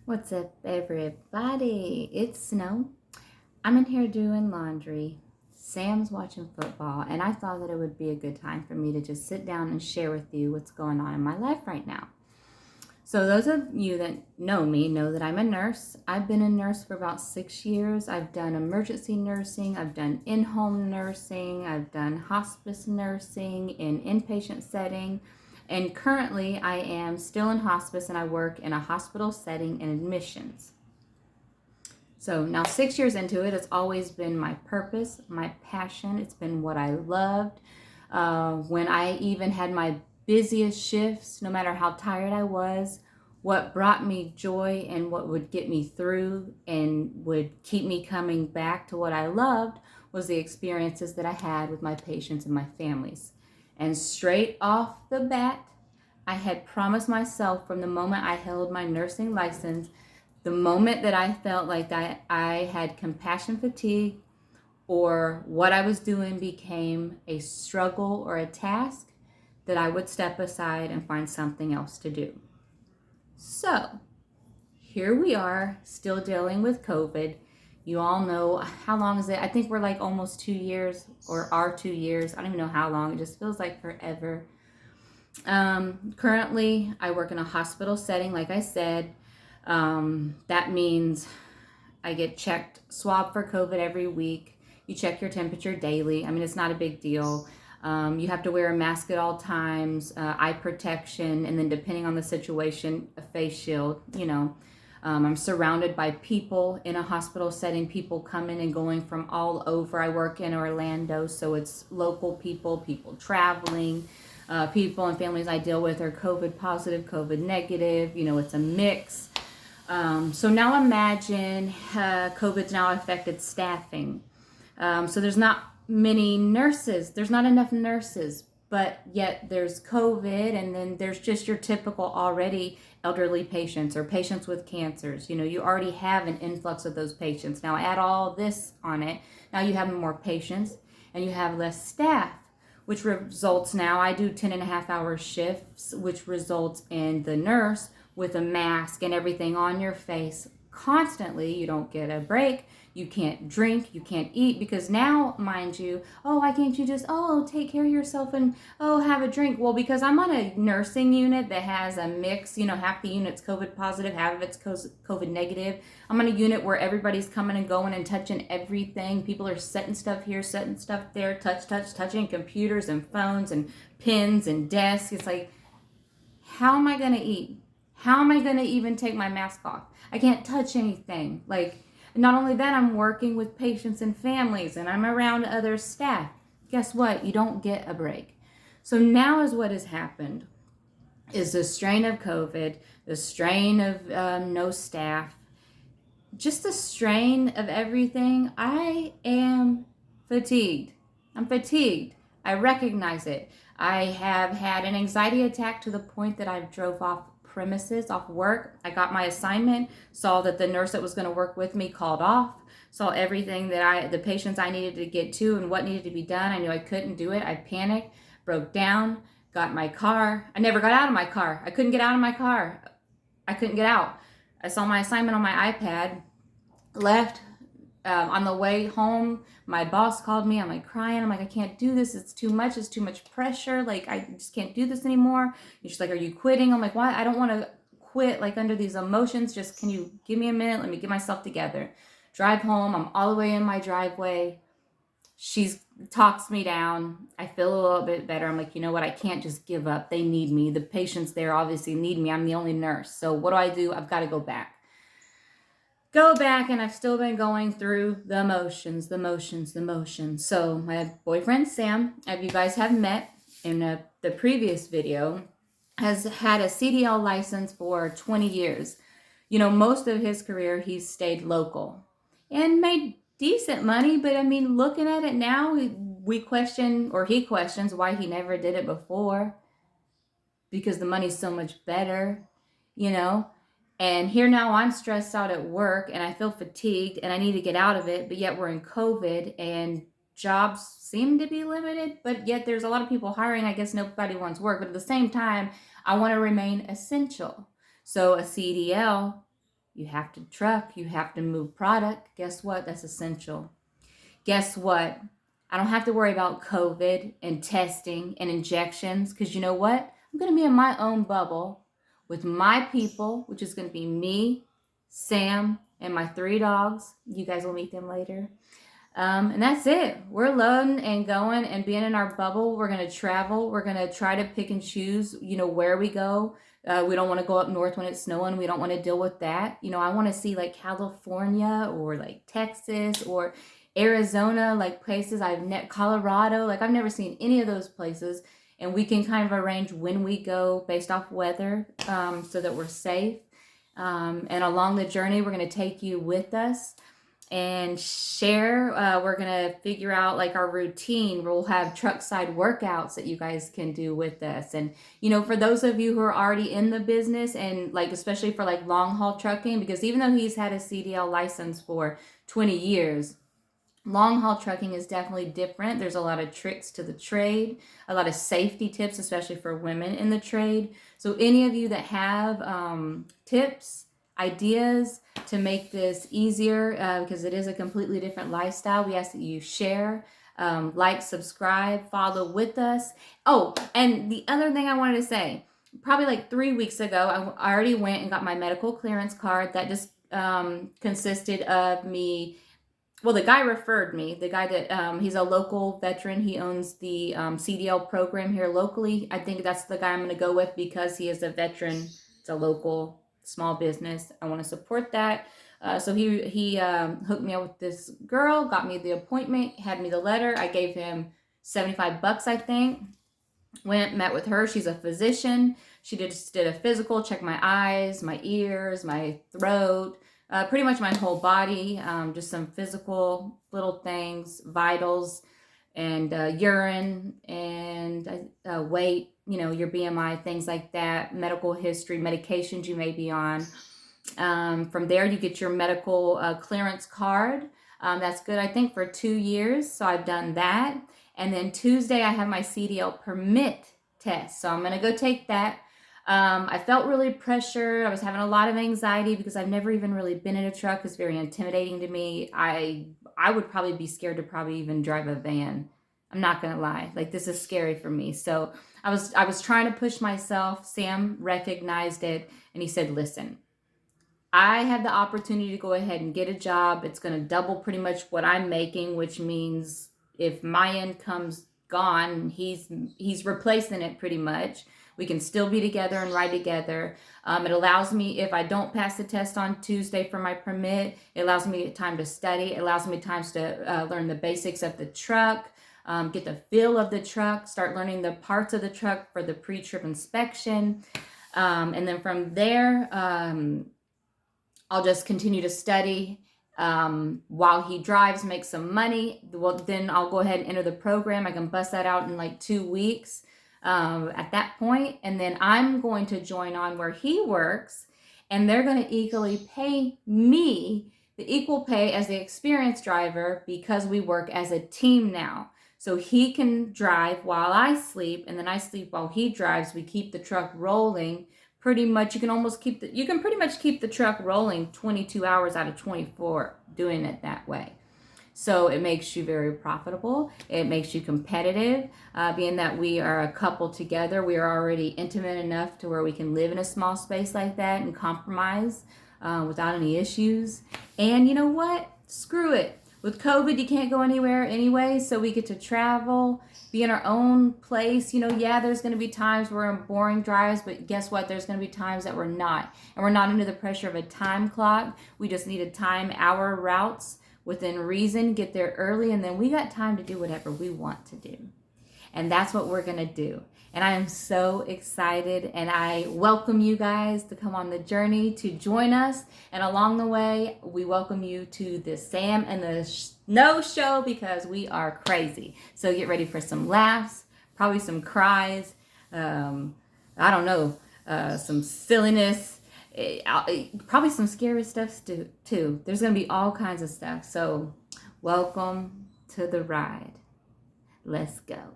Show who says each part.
Speaker 1: What's up, everybody? It's Snow. I'm in here doing laundry. Sam's watching football, and I thought that it would be a good time for me to just sit down and share with you what's going on in my life right now. So, those of you that know me know that I'm a nurse. I've been a nurse for about 6 years. I've done emergency nursing, I've done in home nursing, I've done hospice nursing in inpatient setting. And currently, I am still in hospice and I work in a hospital setting in admissions. So now 6 years into it, it's always been my purpose, my passion. It's been what I loved. When I even had my busiest shifts, no matter how tired I was, what brought me joy and what would get me through and would keep me coming back to what I loved was the experiences that I had with my patients and my families. And straight off the bat, I had promised myself from the moment I held my nursing license, the moment that I felt like I had compassion fatigue or what I was doing became a struggle or a task, that I would step aside and find something else to do. So here we are, still dealing with COVID. You all know, how long is it? I think we're like almost 2 years, or are 2 years. I don't even know how long. It just feels like forever. Currently, I work in a hospital setting, like I said. That means I get checked, swabbed for COVID every week. You check your temperature daily. I mean, it's not a big deal. You have to wear a mask at all times, eye protection, and then depending on the situation, a face shield. I'm surrounded by people in a hospital setting, people coming and going from all over. I work in Orlando, so it's local people, people traveling. People and families I deal with are COVID positive, COVID negative. It's a mix. So now imagine COVID's now affected staffing. So there's not many nurses. There's not enough nurses, but yet there's COVID, and then there's just your typical already elderly patients or patients with cancers. You already have an influx of those patients. Now add all this on it. Now you have more patients and you have less staff, which results now, I do 10.5-hour shifts, which results in the nurse with a mask and everything on your face constantly. You don't get a break. You can't drink, you can't eat, because now, mind you, why can't you just, take care of yourself and, have a drink? Well, because I'm on a nursing unit that has a mix, half the unit's COVID positive, half of it's COVID negative. I'm on a unit where everybody's coming and going and touching everything. People are setting stuff here, setting stuff there, touching computers and phones and pens and desks. It's like, how am I going to eat? How am I going to even take my mask off? I can't touch anything. Not only that, I'm working with patients and families, and I'm around other staff. Guess what? You don't get a break. So now is what has happened, is the strain of COVID, the strain of no staff, just the strain of everything. I am fatigued. I'm fatigued. I recognize it. I have had an anxiety attack to the point that I drove off premises, off work. I got my assignment, saw that the nurse that was going to work with me called off, saw everything the patients I needed to get to and what needed to be done. I knew I couldn't do it. I panicked, broke down, got in my car. I never got out of my car. I couldn't get out of my car. I couldn't get out. I saw my assignment on my iPad, left. On the way home, my boss called me. I'm like crying. I'm like, I can't do this. It's too much. It's too much pressure. I just can't do this anymore. And she's like, are you quitting? I'm like, why? I don't want to quit under these emotions. Just, can you give me a minute? Let me get myself together. Drive home. I'm all the way in my driveway. She talks me down. I feel a little bit better. I'm like, you know what? I can't just give up. They need me. The patients there obviously need me. I'm the only nurse. So what do? I've got to go back. And I've still been going through the motions. So my boyfriend, Sam, as you guys have met in the previous video, has had a CDL license for 20 years. Most of his career, he's stayed local and made decent money. But I mean, looking at it now, we question, or he questions, why he never did it before, because the money's so much better, And here now I'm stressed out at work and I feel fatigued and I need to get out of it. But yet we're in COVID and jobs seem to be limited, but yet there's a lot of people hiring. I guess nobody wants work. But at the same time, I want to remain essential. So a CDL, You have to truck. You have to move product. Guess what? That's essential. Guess what? I don't have to worry about COVID and testing and injections because you know what? I'm going to be in my own bubble with my people, which is going to be me, Sam, and my 3 dogs. You guys will meet them later. And that's it. We're loading and going and being in our bubble. We're going to travel. We're going to try to pick and choose, where we go. We don't want to go up north when it's snowing. We don't want to deal with that. I want to see like California or like Texas or Arizona, like places Colorado. Like I've never seen any of those places. And we can kind of arrange when we go based off weather so that we're safe. And along the journey, we're going to take you with us and share. We're gonna figure out like our routine. We'll have truck side workouts that you guys can do with us. And for those of you who are already in the business and like especially for like long haul trucking, because even though he's had a CDL license for 20 years, long haul trucking is definitely different. There's a lot of tricks to the trade, a lot of safety tips, especially for women in the trade. So any of you that have tips, ideas to make this easier, because it is a completely different lifestyle, we ask that you share, like, subscribe, follow with us. Oh, and the other thing I wanted to say, probably like 3 weeks ago, I already went and got my medical clearance card. That just consisted of me. Well, the guy referred me. The guy that he's a local veteran. He owns the CDL program here locally. I think that's the guy I'm going to go with because he is a veteran. It's a local small business. I want to support that. So he hooked me up with this girl, got me the appointment, had me the letter. I gave him $75, I think. Went, met with her. She's a physician. She just did a physical, checked my eyes, my ears, my throat, pretty much my whole body, just some physical little things, vitals, and urine, and weight, your BMI, things like that, medical history, medications you may be on. From there, you get your medical clearance card. That's good, I think, for 2 years. So I've done that. And then Tuesday, I have my CDL permit test. So I'm going to go take that. I felt really pressured. I was having a lot of anxiety because I've never even really been in a truck. It's very intimidating to me. I would probably be scared to probably even drive a van. I'm not going to lie. Like, this is scary for me. So I was trying to push myself. Sam recognized it and he said, listen, I have the opportunity to go ahead and get a job. It's going to double pretty much what I'm making, which means if my income's gone, he's replacing it pretty much. We can still be together and ride together. It allows me, if I don't pass the test on Tuesday for my permit, it allows me time to study. It allows me time to learn the basics of the truck, get the feel of the truck, start learning the parts of the truck for the pre-trip inspection. And then from there, I'll just continue to study while he drives, make some money. Well, then I'll go ahead and enter the program. I can bust that out in like 2 weeks at that point. And then I'm going to join on where he works, and they're going to equally pay me the equal pay as the experienced driver because we work as a team now. So he can drive while I sleep, and then I sleep while he drives. We keep the truck rolling. Pretty much, you can pretty much keep the truck rolling 22 hours out of 24 doing it that way. So it makes you very profitable. It makes you competitive. Being that we are a couple together, we are already intimate enough to where we can live in a small space like that and compromise without any issues. And you know what? Screw it. With COVID, you can't go anywhere anyway, so we get to travel, be in our own place. Yeah, there's going to be times we're in boring drives, but guess what? There's going to be times that we're not. And we're not under the pressure of a time clock. We just need to time our routes within reason, get there early, and then we got time to do whatever we want to do. And that's what we're going to do. And I am so excited, and I welcome you guys to come on the journey to join us. And along the way, we welcome you to the Sam and the Snow Show because we are crazy. So get ready for some laughs, probably some cries, I don't know, some silliness, probably some scary stuff too. There's going to be all kinds of stuff. So welcome to the ride. Let's go.